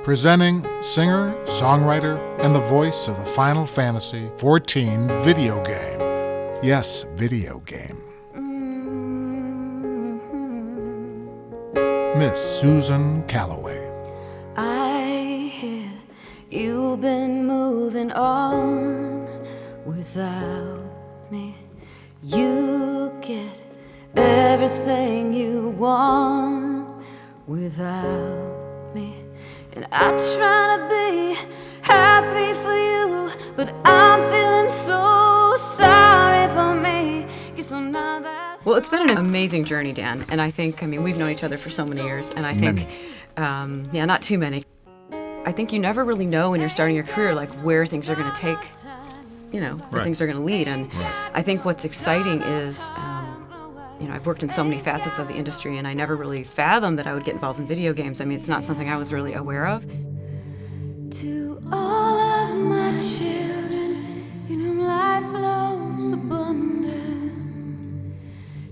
presenting singer, songwriter, and the voice of the Final Fantasy XIV video game. Yes, video game. Miss Susan Calloway. I hear you've been moving on without me. You get everything you want without me. And I try to be happy for you, but I'm feeling so sorry for me. Well, it's been an amazing journey, Dan, and I think, we've known each other for so many years, and I think, not too many. I think you never really know when you're starting your career, like, where things are going to take, where things are going to lead, and I think what's exciting is, I've worked in so many facets of the industry, and I never really fathomed that I would get involved in video games. It's not something I was really aware of. To all of my children, in whom life flows abundant.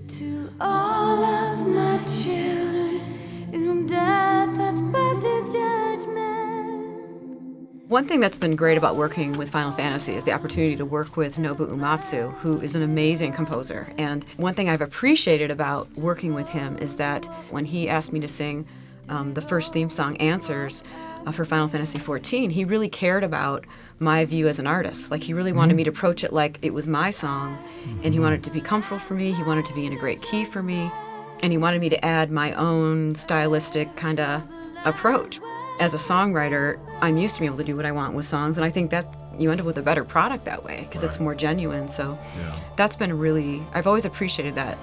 To all of my children, in whom death hath passed his judgment. One thing that's been great about working with Final Fantasy is the opportunity to work with Nobuo Uematsu, who is an amazing composer. And one thing I've appreciated about working with him is that when he asked me to sing the first theme song, Answers, for Final Fantasy XIV, he really cared about my view as an artist. Like, he really wanted me to approach it like it was my song, and he wanted it to be comfortable for me, he wanted it to be in a great key for me, and he wanted me to add my own stylistic kind of approach. As a songwriter, I'm used to being able to do what I want with songs, and I think that you end up with a better product that way, because it's more genuine. So that's been really, I've always appreciated that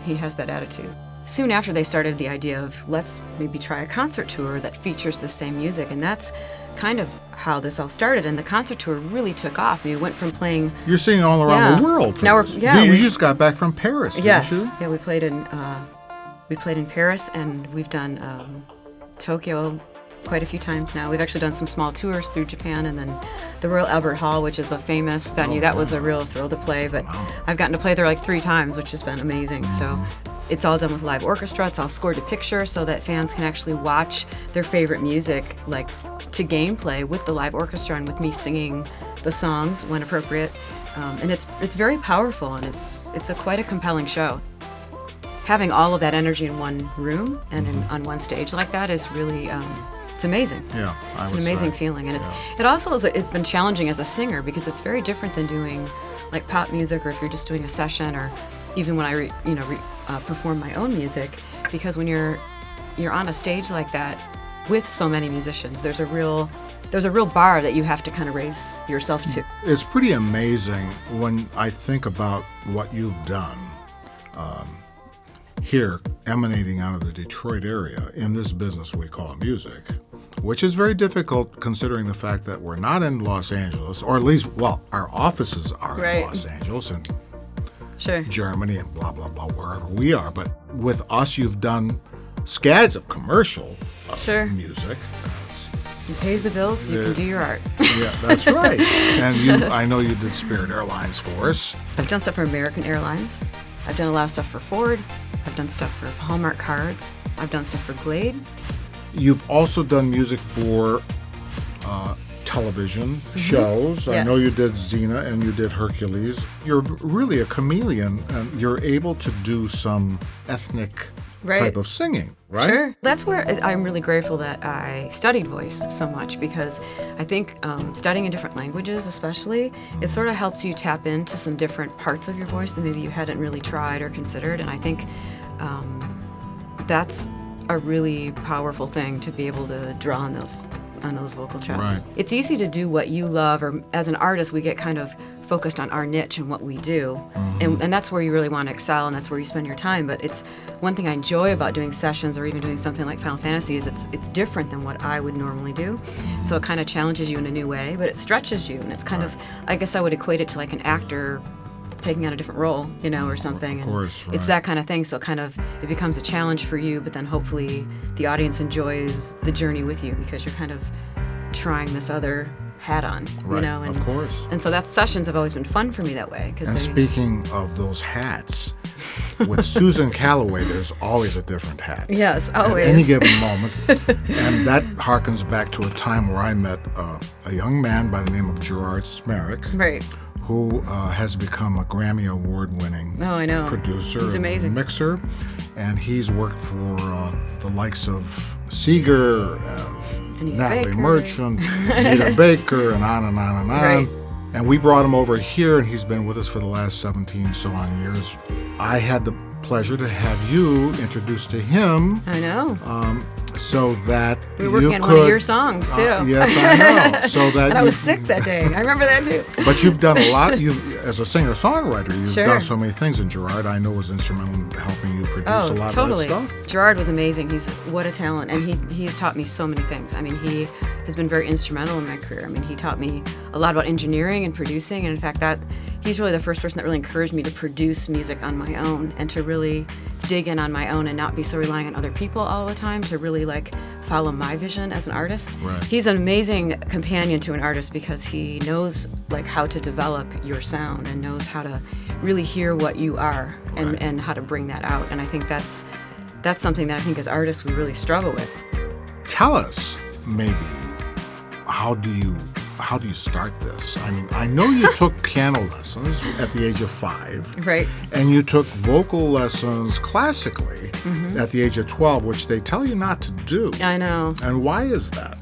he has that attitude. Soon after, they started the idea of, let's maybe try a concert tour that features the same music, and that's kind of how this all started, and the concert tour really took off. We went from playing... You're singing all around the world for this. You just got back from Paris, didn't you? Yeah, we played in Paris, and we've done Tokyo quite a few times now. We've actually done some small tours through Japan, and then the Royal Albert Hall, which is a famous venue. That was a real thrill to play, but I've gotten to play there like 3 times, which has been amazing. So it's all done with live orchestra. It's all scored to picture so that fans can actually watch their favorite music, like, to gameplay with the live orchestra and with me singing the songs when appropriate. And it's very powerful, and it's quite a compelling show. Having all of that energy in one room and on one stage like that is really it's amazing. Yeah, it's an amazing feeling, and it also it's been challenging as a singer, because it's very different than doing like pop music, or if you're just doing a session, or even when I perform my own music, because when you're on a stage like that with so many musicians, there's a real bar that you have to kind of raise yourself to. It's pretty amazing when I think about what you've done here, emanating out of the Detroit area in this business we call music, which is very difficult considering the fact that we're not in Los Angeles, or at least, our offices are in Los Angeles and Germany and blah, blah, blah, wherever we are. But with us, you've done scads of commercial music. It pays the bills so you can do your art. Yeah, that's right. And I know you did Spirit Airlines for us. I've done stuff for American Airlines. I've done a lot of stuff for Ford. I've done stuff for Hallmark cards. I've done stuff for Glade. You've also done music for television shows. I know you did Xena and you did Hercules. You're really a chameleon, and you're able to do some ethnic type of singing, right? Sure. That's where I'm really grateful that I studied voice so much, because I think studying in different languages especially, it sort of helps you tap into some different parts of your voice that maybe you hadn't really tried or considered, and I think that's a really powerful thing, to be able to draw on those vocal chops. Right. It's easy to do what you love, or as an artist, we get kind of focused on our niche and what we do, and that's where you really want to excel, and that's where you spend your time. But it's one thing I enjoy about doing sessions, or even doing something like Final Fantasy, is it's different than what I would normally do. So it kind of challenges you in a new way, but it stretches you, and it's kind of, I guess I would equate it to like an actor taking on a different role, or something. Of course, It's that kind of thing. So it becomes a challenge for you, but then hopefully the audience enjoys the journey with you, because you're kind of trying this other hat on, right, and, of course. And so sessions have always been fun for me that way. And speaking of those hats, with Susan Calloway, there's always a different hat. Yes, always. At any given moment. And that harkens back to a time where I met a young man by the name of Gerard Smerrick, Right. who has become a Grammy Award-winning Oh, I know. producer He's amazing. and mixer. And he's worked for the likes of Seeger, Anita Natalie Baker. Merchant, Anita Baker, and on and on and on. Right. And we brought him over here, and he's been with us for the last 17 so on years. I had the pleasure to have you introduced to him I know. so that We were working you on could, one of your songs, too. yes, I know. So that And I you- was sick that day. I remember that, too. But you've done a lot. As a singer-songwriter, you've Sure. done so many things. And Gerard, I know, was instrumental in helping you produce a lot totally. of that stuff. Gerard was amazing. What a talent, and he's taught me so many things. I mean, he has been very instrumental in my career. I mean, he taught me a lot about engineering and producing, and in fact, he's really the first person that really encouraged me to produce music on my own and to really dig in on my own and not be so relying on other people all the time, to really follow my vision as an artist. Right. He's an amazing companion to an artist because he knows how to develop your sound and knows how to really hear what you are and how to bring that out. And I think that's something that I think as artists we really struggle with. Tell us, maybe, how do you start this? I mean, I know you took piano lessons at the age of 5. Right. And you took vocal lessons classically at the age of 12, which they tell you not to do. I know. And why is that?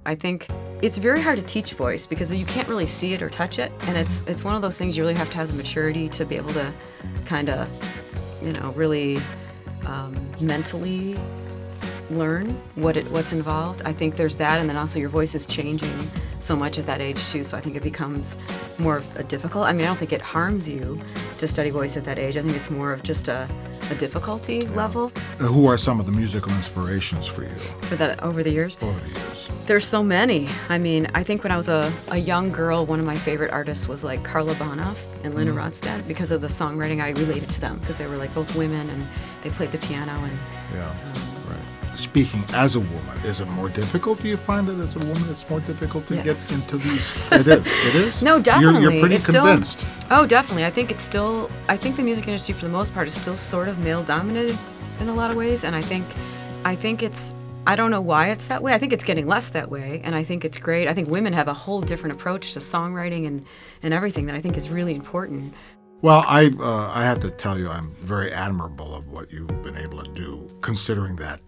I think it's very hard to teach voice because you can't really see it or touch it, and it's one of those things you really have to have the maturity to be able to kind of, really mentally learn what's involved. I think there's that, and then also your voice is changing so much at that age too, so I think it becomes more of a difficult. I mean, I don't think it harms you to study voice at that age. I think it's more of just a difficulty level. Who are some of the musical inspirations for you For that over the years. over the years? There's so many. I mean, I think when I was a young girl, one of my favorite artists was like Carla Bonoff and Linda Ronstadt because of the songwriting. I related to them because they were both women and they played the piano and Yeah, right. Speaking as a woman, is it more difficult? Do you find that as a woman it's more difficult to Yes. get into these? It is. It is? No, definitely. You're pretty It's convinced. Oh, definitely. I think the music industry for the most part is still sort of male dominated in a lot of ways, and I think it's, I don't know why it's that way. I think it's getting less that way, and I think it's great. I think women have a whole different approach to songwriting and everything that I think is really important. Well, I have to tell you, I'm very admirable of what you've been able to do, considering that,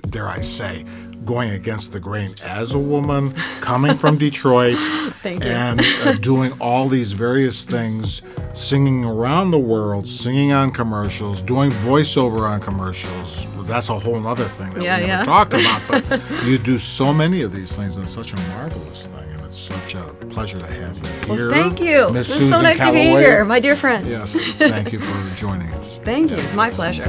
dare I say, going against the grain as a woman, coming from Detroit, Thank you. and doing all these various things, singing around the world, singing on commercials, doing voiceover on commercials. That's a whole other thing that we never talked about, but you do so many of these things, and it's such a marvelous thing. It's such a pleasure to have you here. Well, thank you. Miss This is so Susan nice to be Calloway. here, my dear friend. Yes, thank you for joining us. Thank you. It's my pleasure.